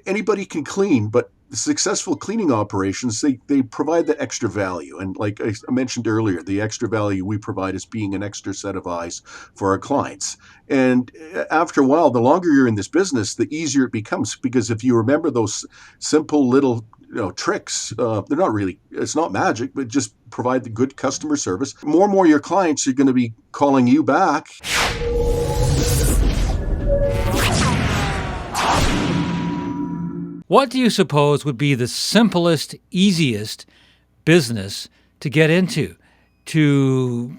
anybody can clean, but successful cleaning operations, they provide the extra value. And like I mentioned earlier, the extra value we provide is being an extra set of eyes for our clients. And after a while, the longer you're in this business, the easier it becomes, because if you remember those simple little tricks, they're not really, it's not magic, but just provide the good customer service. More and more your clients are going to be calling you back. What do you suppose would be the simplest, easiest business to get into to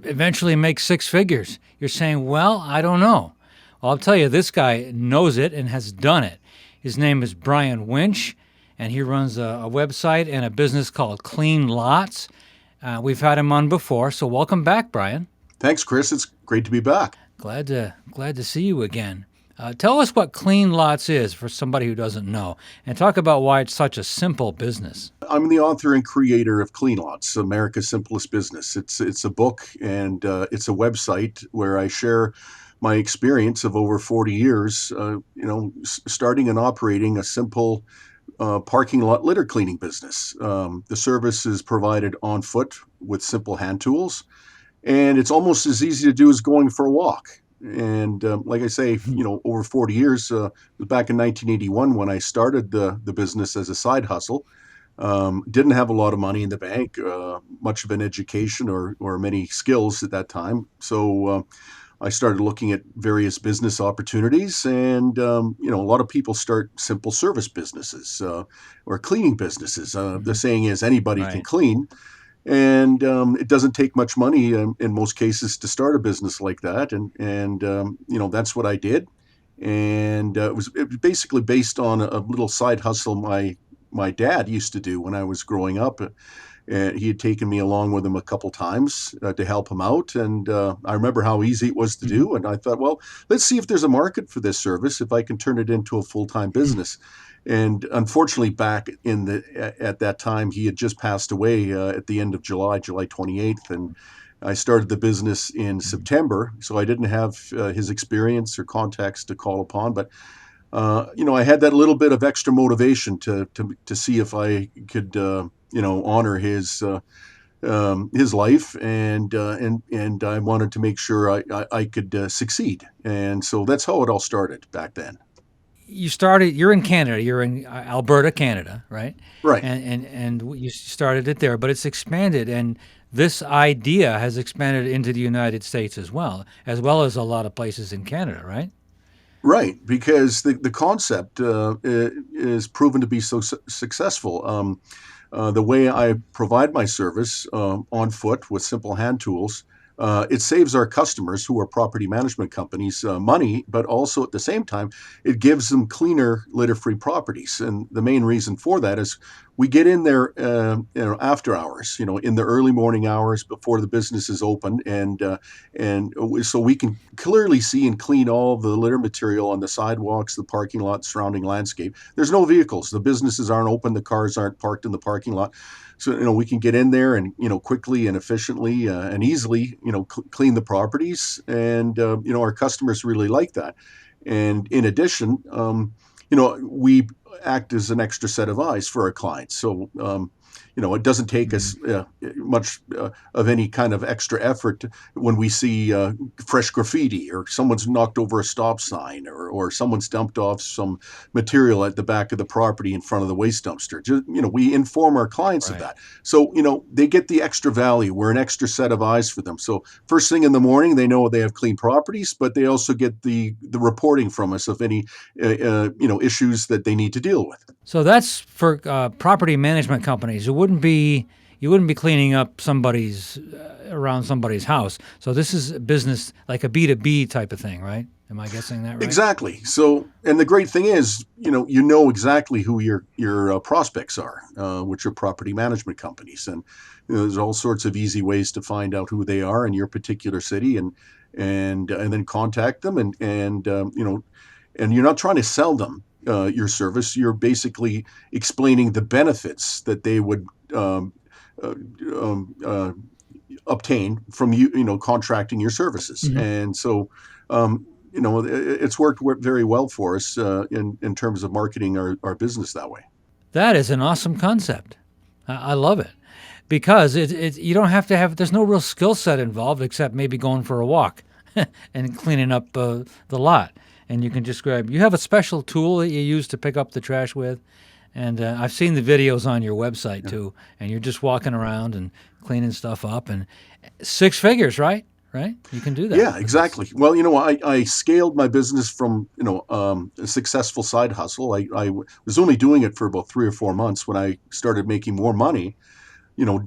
eventually make six figures? You're saying, well, I don't know. Well, I'll tell you, this guy knows it and has done it. His name is Brian Winch, and he runs a website and a business called Cleanlots. We've had him on before, so welcome back, Brian. Thanks, Chris. It's great to be back. Glad to see you again. Tell us what Cleanlots is for somebody who doesn't know, and talk about why it's such a simple business. I'm the author and creator of Cleanlots, America's Simplest Business. It's a book, and it's a website where I share my experience of over 40 years, starting and operating a simple parking lot litter cleaning business. The service is provided on foot with simple hand tools, and it's almost as easy to do as going for a walk. And like I say, over 40 years, it was back in 1981 when I started the business as a side hustle. Didn't have a lot of money in the bank, much of an education or many skills at that time. So I started looking at various business opportunities, and a lot of people start simple service businesses or cleaning businesses. The saying is anybody can Right. clean. And it doesn't take much money in most cases to start a business like that. And that's what I did. And it was basically based on a little side hustle my dad used to do when I was growing up. And he had taken me along with him a couple times to help him out. And I remember how easy it was to do. And I thought, well, let's see if there's a market for this service, if I can turn it into a full-time business. And unfortunately, back at that time, he had just passed away at the end of July 28th. And I started the business in September, so I didn't have his experience or contacts to call upon. But I had that little bit of extra motivation to see if I could honor his life, and I wanted to make sure I could succeed. And so that's how it all started back then. You're in Canada, you're in Alberta, Canada, right? Right. And you started it there, but it's expanded, and this idea has expanded into the United States as well as a lot of places in Canada, right? Right, because the concept is proven to be so successful. The way I provide my service on foot with simple hand tools, it saves our customers, who are property management companies, money, but also at the same time, it gives them cleaner, litter-free properties. And the main reason for that is we get in there, after hours, in the early morning hours before the business is open, and so we can clearly see and clean all the litter material on the sidewalks, the parking lot, surrounding landscape. There's no vehicles. The businesses aren't open. The cars aren't parked in the parking lot. So, we can get in there and, quickly and efficiently and easily, clean the properties. And, our customers really like that. And in addition, we act as an extra set of eyes for our clients. So, it doesn't take us much of any kind of extra effort when we see fresh graffiti, or someone's knocked over a stop sign, or someone's dumped off some material at the back of the property in front of the waste dumpster. Just, we inform our clients of Right. that. So, they get the extra value. We're an extra set of eyes for them. So first thing in the morning, they know they have clean properties, but they also get the reporting from us of any issues that they need to deal with. So that's for property management companies. You wouldn't be cleaning up somebody's around somebody's house. So this is a business like a B2B type of thing, right? Am I guessing that right? Exactly. So, and the great thing is, you know exactly who your prospects are, which are property management companies, and there's all sorts of easy ways to find out who they are in your particular city, and then contact them, and you're not trying to sell them your service. You're basically explaining the benefits that they would uh, um, obtain from contracting your services. Mm-hmm. And so, it's worked very well for us in terms of marketing our business that way. That is an awesome concept. I love it because you don't have to have, there's no real skill set involved except maybe going for a walk and cleaning up the lot. And you can just grab, you have a special tool that you use to pick up the trash with. And I've seen the videos on your website Yeah. too. And you're just walking around and cleaning stuff up, and six figures, right? Right? You can do that Yeah, with this. exactly. Well, I scaled my business from, a successful side hustle. I was only doing it for about 3 or 4 months when I started making more money,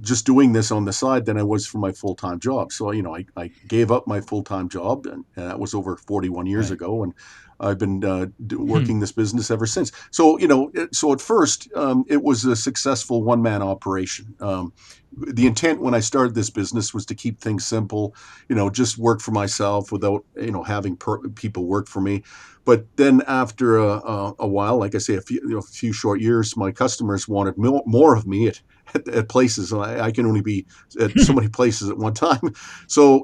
just doing this on the side than I was for my full time job. So, I gave up my full time job, and that was over 41 years Right. ago. And I've been working this business ever since. So, so at first, it was a successful one man operation. The intent when I started this business was to keep things simple, just work for myself without, having people work for me. But then after a while, like I say, a few short years, my customers wanted more of me at places. I can only be at so many places at one time. So,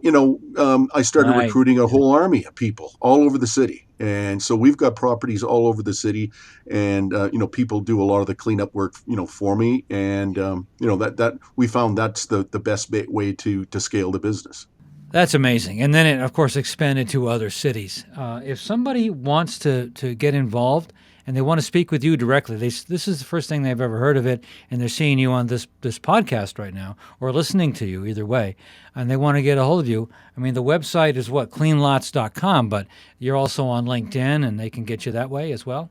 I started Right. recruiting a whole army of people all over the city. And so we've got properties all over the city, and people do a lot of the cleanup work, for me. And that we found that's the best way to scale the business. That's amazing. And then it, of course, expanded to other cities. If somebody wants to get involved and they want to speak with you directly, this is the first thing they've ever heard of it, and they're seeing you on this podcast right now or listening to you either way, and they want to get a hold of you. I mean, the website is what, cleanlots.com, but you're also on LinkedIn, and they can get you that way as well.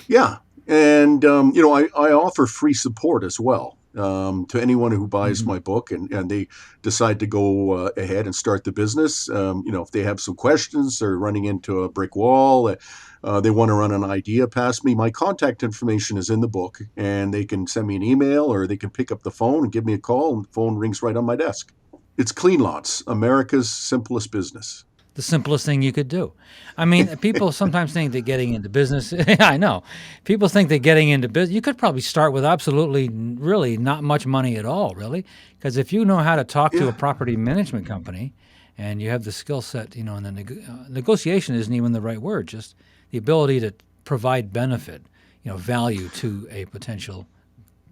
Yeah, and I offer free support as well, to anyone who buys Hmm. my book and they decide to go ahead and start the business. If they have some questions, they're running into a brick wall, they want to run an idea past me. My contact information is in the book, and they can send me an email or they can pick up the phone and give me a call, and the phone rings right on my desk. It's Cleanlots, America's simplest business. The simplest thing you could do. I mean, people sometimes think that getting into business, I know, people think that getting into business, you could probably start with absolutely, really not much money at all, really. Because if you know how to talk to a Yeah. property management company and you have the skill set, and the negotiation isn't even the right word, just the ability to provide benefit, value to a potential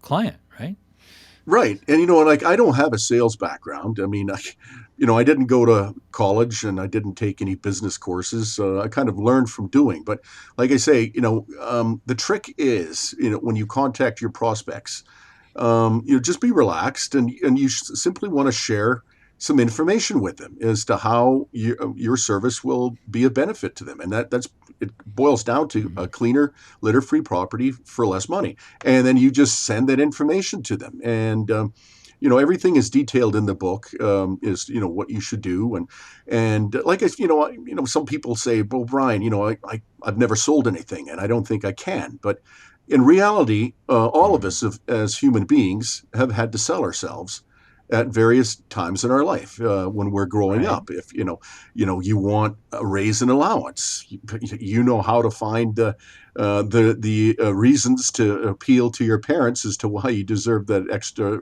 client, right? Right. And like I don't have a sales background. I mean, I didn't go to college and I didn't take any business courses. I kind of learned from doing. But like I say, the trick is, when you contact your prospects, just be relaxed, and you simply want to share some information with them as to how your service will be a benefit to them, and that's it boils down to Mhm. a cleaner, litter-free property for less money, and then you just send that information to them, and everything is detailed in the book. Is what you should do, and like some people say, well, Brian, I've never sold anything, and I don't think I can, but in reality, all of Mhm. us as human beings have had to sell ourselves at various times in our life when we're growing Right. up. If you want a raise in allowance, you know how to find the reasons to appeal to your parents as to why you deserve that extra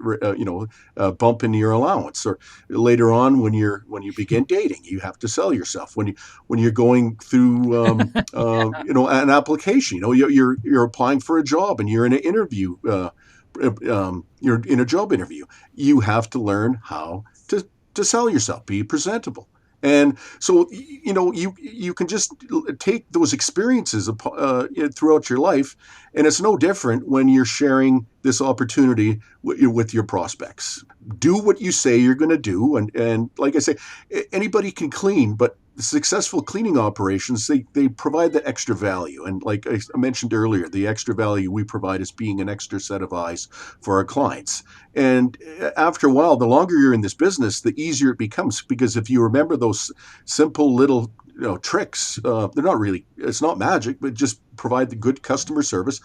bump in your allowance. Or later on, when you begin dating, you have to sell yourself. When you're going through an application, you're applying for a job and you're in an interview. You're in a job interview. You have to learn how to sell yourself, be presentable. And so, you can just take those experiences throughout your life, and it's no different when you're sharing this opportunity with your prospects. Do what you say you're going to do, and like I say, anybody can clean, but successful cleaning operations, they provide the extra value. And like I mentioned earlier, the extra value we provide is being an extra set of eyes for our clients. And after a while, the longer you're in this business, the easier it becomes, because if you remember those simple little tricks, they're not really, it's not magic, but just provide the good customer service.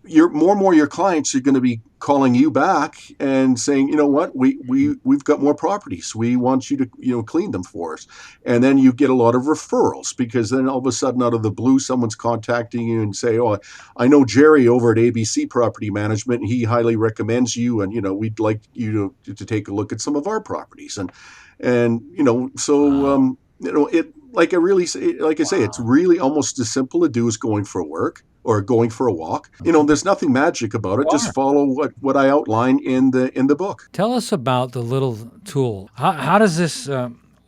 Your more and more your clients are going to be calling you back and saying, you know what, we've got more properties, we want you to clean them for us. And then you get a lot of referrals, because then all of a sudden, out of the blue, someone's contacting you and say, oh, I know Jerry over at ABC Property Management, and he highly recommends you, and we'd like you to take a look at some of our properties. And so Wow. it like I really say, like I say, it's Wow. really almost as simple to do as going for work or going for a walk. Okay. There's nothing magic about it. Just Water. follow what I outline in the book. Tell us about the little tool. How does this?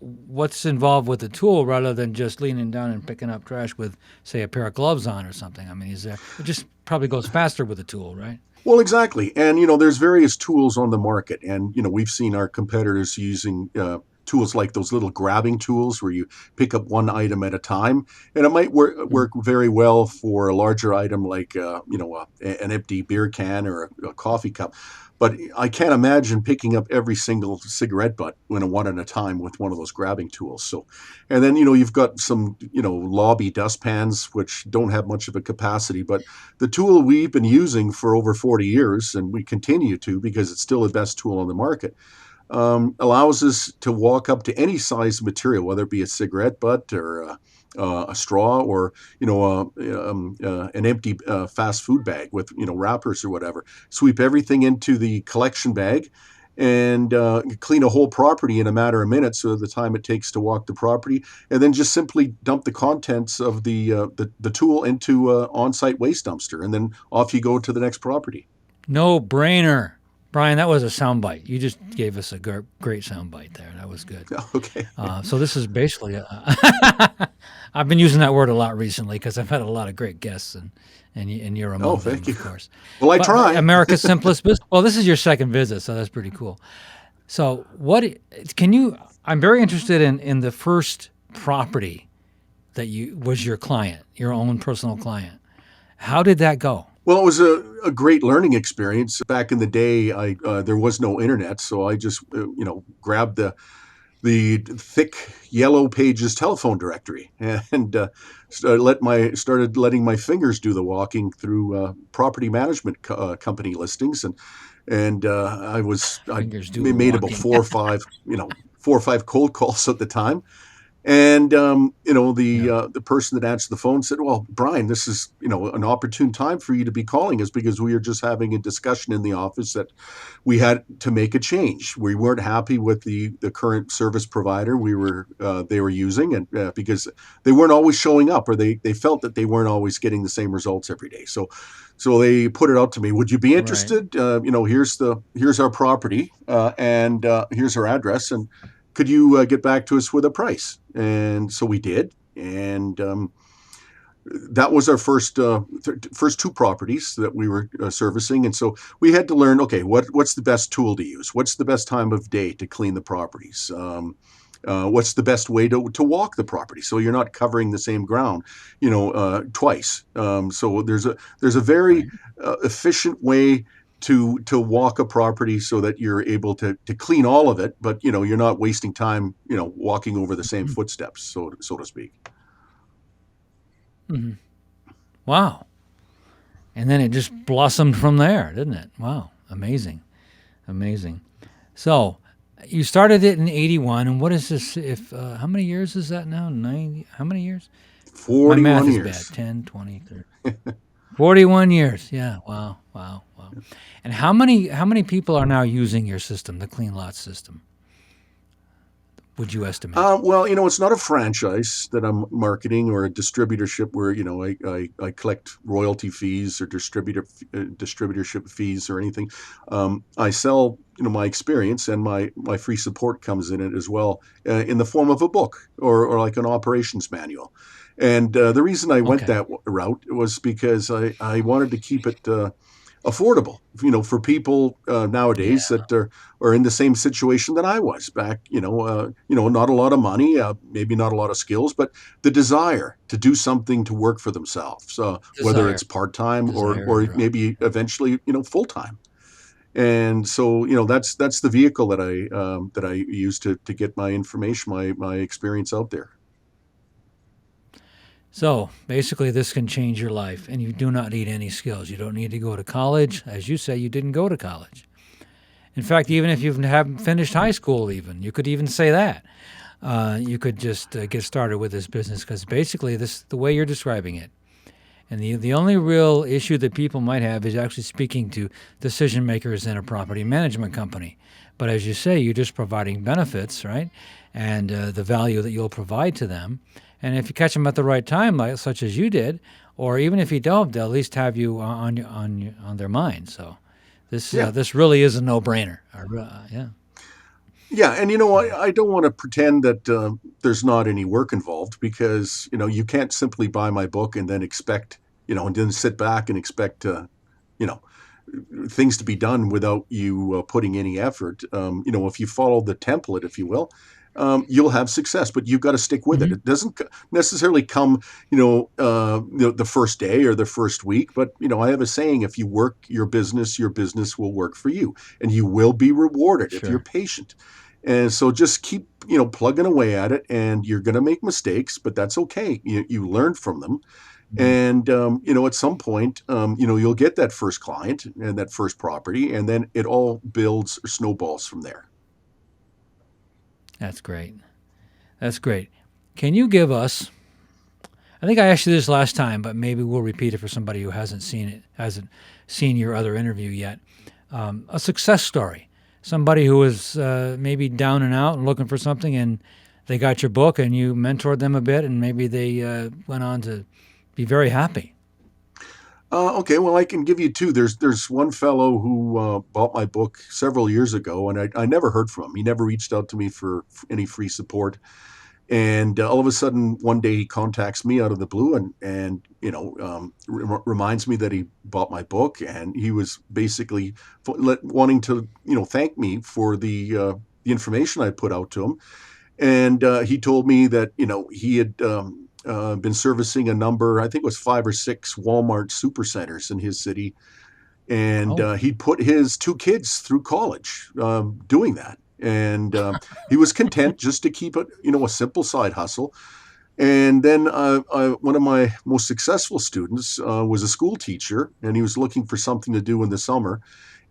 What's involved with the tool rather than just leaning down and picking up trash with, say, a pair of gloves on or something? I mean, is there? It just probably goes faster with a tool, right? Well, exactly. And, there's various tools on the market. And, we've seen our competitors using tools like those little grabbing tools where you pick up one item at a time. And it might work very well for a larger item like, an empty beer can or a coffee cup. But I can't imagine picking up every single cigarette butt one at a time with one of those grabbing tools. So, and then, you've got some, lobby dustpans, which don't have much of a capacity, but the tool we've been using for over 40 years, and we continue to because it's still the best tool on the market, allows us to walk up to any size material, whether it be a cigarette butt or a straw or an empty fast food bag with wrappers or whatever. Sweep everything into the collection bag and clean a whole property in a matter of minutes, so the time it takes to walk the property, and then just simply dump the contents of the tool into an on-site waste dumpster, and then off you go to the next property. No brainer. Brian, that was a soundbite. You just gave us a great soundbite there. That was good. Okay. So this is basically, I've been using that word a lot recently because I've had a lot of great guests, and you're Oh, among them, thank you. of course. Well, I But try. America's simplest business. Well, this is your second visit, so that's pretty cool. So what can you? I'm very interested in the first property that you was your client, your own personal client. How did that go? Well, it was a great learning experience. Back in the day, I there was no internet, so I just grabbed the thick yellow pages telephone directory and started letting my fingers do the walking through property management company listings, and I Fingers do the made about walking. 4 or 5 cold calls at the time. And Yeah, the person that answered the phone said, "Well, Brian, this is an opportune time for you to be calling us because we are just having a discussion in the office that we had to make a change. We weren't happy with the current service provider they were using, and because they weren't always showing up, or they felt that they weren't always getting the same results every day. So they put it out to me. Would you be right. interested? Here's our property, and here's our address, and could you get back to us with a price?" And so we did, and that was our first two properties that we were servicing, and so we had to learn. Okay, what's the best tool to use? What's the best time of day to clean the properties? What's the best way to walk the property so you're not covering the same ground, twice? So there's a very Right. efficient way to walk a property so that you're able to clean all of it, but you're not wasting time, walking over the same footsteps, so to speak. Mm-hmm. Wow. And then it just blossomed from there, didn't it? Wow. Amazing. Amazing. So you started it in 81. And what is this? If how many years is that now? 90? How many years? My math 41 is bad. years. 10, 20, 30. 41 years. Yeah. Wow. Wow. Wow. And how many people are now using your system, the Cleanlots system? Would you estimate? Well, it's not a franchise that I'm marketing or a distributorship where I collect royalty fees or distributorship fees or anything. I sell my experience, and my free support comes in it as well, in the form of a book or like an operations manual. And the reason I went Okay. that route was because I wanted to keep it affordable, for people Yeah. nowadays that are in the same situation that I was back. Not a lot of money, maybe not a lot of skills, but the desire to do something to work for themselves, whether Desire. it's part time or Desire and or drive. maybe eventually full time. And so that's the vehicle that I use to get my information, my experience out there. So basically, this can change your life, and you do not need any skills. You don't need to go to college. As you say, you didn't go to college. In fact, even if you haven't finished high school, even you could even say that. You could just get started with this business because basically, the way you're describing it, And the only real issue that people might have is actually speaking to decision makers in a property management company. But as you say, you're just providing benefits, right? And the value that you'll provide to them. And if you catch them at the right time, like such as you did, or even if you don't, they'll at least have you on their mind. So Yeah. this really is a no-brainer. Yeah. Yeah, and I don't want to pretend that there's not any work involved because you can't simply buy my book and then expect and then sit back and expect you know things to be done without you putting any effort. If you follow the template, if you will, you'll have success, but you've got to stick with it. Hmm. It doesn't necessarily come, the first day or the first week, but I have a saying: if you work your business will work for you, and you will be rewarded if you're Sure. patient. And so just keep, plugging away at it, and you're going to make mistakes, but that's okay. You learn from them, Mhm. and at some point, you'll get that first client and that first property, and then it all builds or snowballs from there. That's great. That's great. Can you give us? I think I asked you this last time, but maybe we'll repeat it for somebody who hasn't seen your other interview yet. A success story. Somebody who was maybe down and out and looking for something, and they got your book, and you mentored them a bit, and maybe they went on to be very happy. Okay, well, I can give you two. There's one fellow who bought my book several years ago, and I never heard from him. He never reached out to me for any free support. And all of a sudden, one day he contacts me out of the blue, and reminds me that he bought my book, and he was basically wanting to thank me for the information I put out to him. And he told me that he had been servicing a number, I think it was 5 or 6 Walmart supercenters in his city, and Oh, he put his 2 kids through college doing that. And he was content just to keep it, a simple side hustle. And then one of my most successful students was a school teacher, and he was looking for something to do in the summer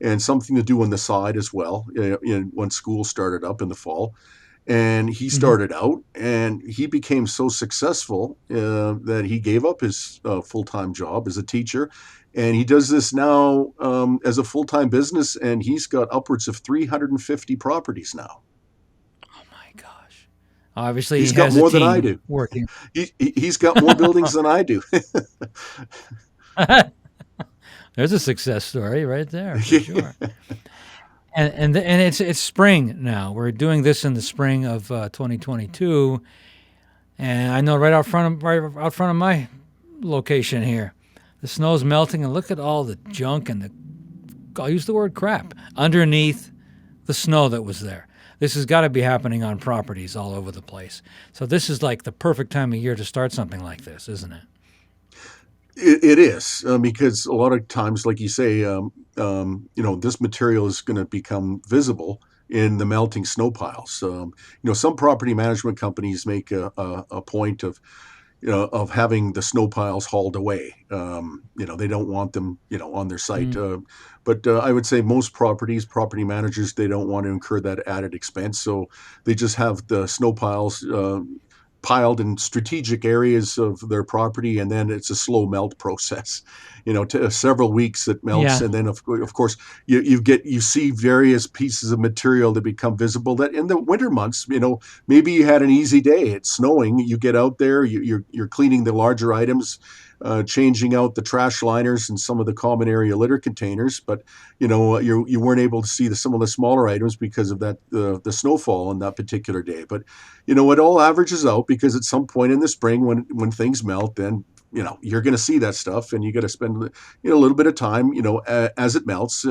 and something to do on the side as well, when school started up in the fall. And he hmm. started out, and he became so successful that he gave up his full-time job as a teacher, and he does this now as a full-time business, and he's got upwards of 350 properties now. Oh my gosh. Obviously, He's he got has a more than I team do. working. He's got more buildings than I do. There's a success story right there for sure. And it's spring now. We're doing this in the spring of 2022, and I know right out front of my location here, the snow's melting, and look at all the junk and the I'll use the word crap underneath the snow that was there. This has got to be happening on properties all over the place. So this is like the perfect time of year to start something like this, isn't it? It is because a lot of times, like you say, this material is going to become visible in the melting snow piles. Some property management companies make a point of of having the snow piles hauled away. They don't want them, on their site. Mm. But I would say most property managers, they don't want to incur that added expense, so they just have the snow piles piled in strategic areas of their property, and then it's a slow melt process. To several weeks it melts, Yeah. and then of course you see various pieces of material that become visible. That in the winter months, maybe you had an easy day. It's snowing. You get out there. You're cleaning the larger items, changing out the trash liners and some of the common area litter containers. But you weren't able to see some of the smaller items because of that the snowfall on that particular day. But it all averages out because at some point in the spring, when things melt, then you're going to see that stuff, and you got to spend a little bit of time, as it melts,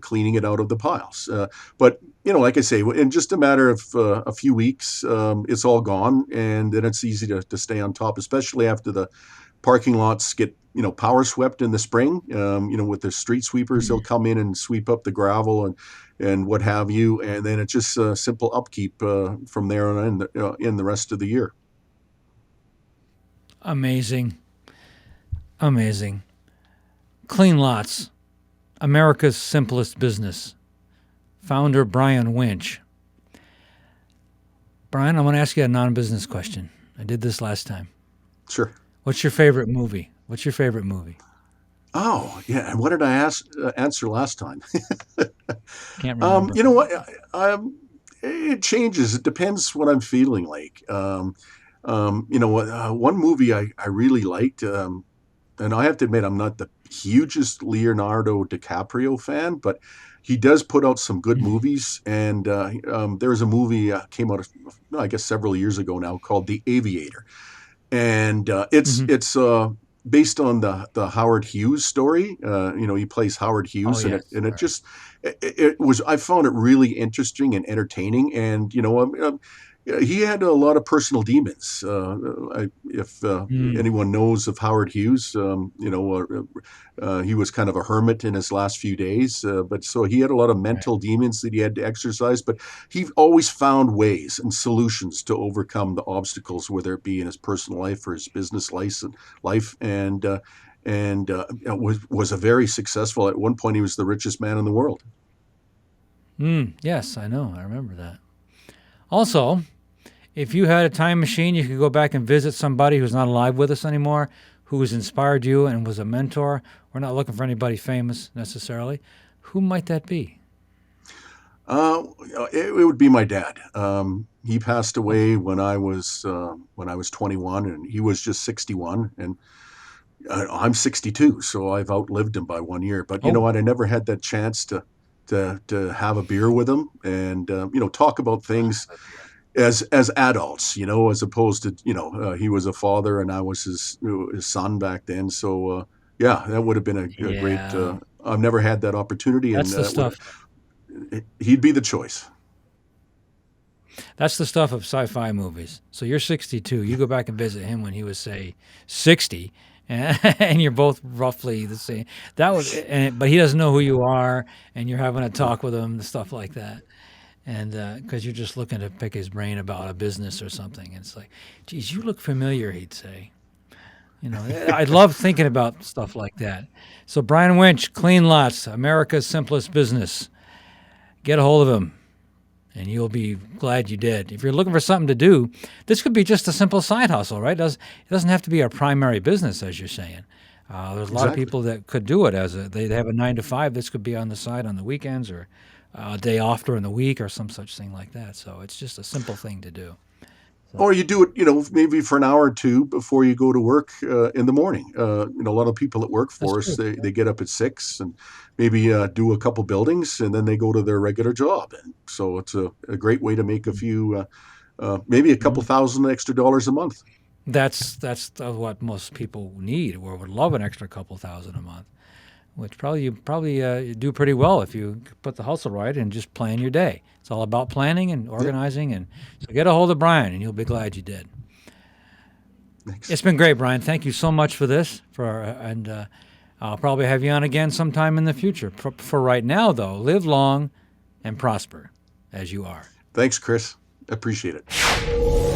cleaning it out of the piles. But like I say, in just a matter of a few weeks, it's all gone, and then it's easy to stay on top, especially after the parking lots get power swept in the spring. With the street sweepers, they'll come in and sweep up the gravel and what have you, and then it's just simple upkeep from there on in the rest of the year. Amazing. Amazing. Cleanlots, America's simplest business. Founder Brian Winch. Brian, I want to ask you a non business question. I did this last time. Sure. What's your favorite movie? What's your favorite movie? Oh, yeah. And what did I answer last time? Can't remember. You know what? It changes. It depends what I'm feeling like. One movie I really liked, and I have to admit, I'm not the hugest Leonardo DiCaprio fan, but he does put out some good Mhm. movies. And there was a movie came out, I guess, several years ago now called The Aviator, and Mhm. it's based on the Howard Hughes story. He plays Howard Oh Hughes, and it yes. and it All right. just it was I found it really interesting and entertaining, and he had a lot of personal demons. If Mm, anyone knows of Howard Hughes, he was kind of a hermit in his last few days, but so he had a lot of right. mental demons that he had to exercise. But he always found ways and solutions to overcome the obstacles, whether it be in his personal life or his business life, and was a very successful. At one point, he was the richest man in the world. Yes, I know. I remember that. Also, if you had a time machine, you could go back and visit somebody who's not alive with us anymore, who has inspired you and was a mentor. We're not looking for anybody famous necessarily. Who might that be? Uh, it would be my dad. He passed away Okay. when I was 21, and he was just 61, and I'm 62, so I've outlived him by 1 year. But you know Oh, what? I never had that chance to have a beer with him and talk about things as adults, as opposed to he was a father and I was his son back then. So yeah, that would have been a great. yeah. I've never had that opportunity, and That's the stuff. he'd be the choice. That's the stuff of sci-fi movies. So you're 62. You go back and visit him when he was say 60, and you're both roughly the same. But he doesn't know who you are, and you're having a talk with him, stuff like that. And because you're just looking to pick his brain about a business or something, and it's like, geez, you look familiar. He'd say. I love thinking about stuff like that. So Brian Winch, Cleanlots, America's simplest business. Get a hold of him and you'll be glad you did. If you're looking for something to do, this could be just a simple side hustle, right? It doesn't have to be a primary business, as you're saying. There's a lot of Exactly. people that could do it they have a 9 to 5. This could be on the side on the weekends or a day off during the week or some such thing like that. So it's just a simple thing to do. So Or you do it, maybe for an hour or two before you go to work in the morning. A lot of people that work that's for us, true. they get up at 6 and maybe do a couple buildings, and then they go to their regular job. And so it's a great way to make a few, maybe a couple Mhm. thousand extra dollars a month. That's what most people need or would love an extra couple thousand a month. Which you probably do pretty well if you put the hustle right and just plan your day. It's all about planning and Yeah, organizing, and so get a hold of Brian, and you'll be glad you did. thanks. It's been great, Brian. Thank you so much for this. And I'll probably have you on again sometime in the future. For right now, though, live long and prosper as you are. Thanks, Chris. Appreciate it.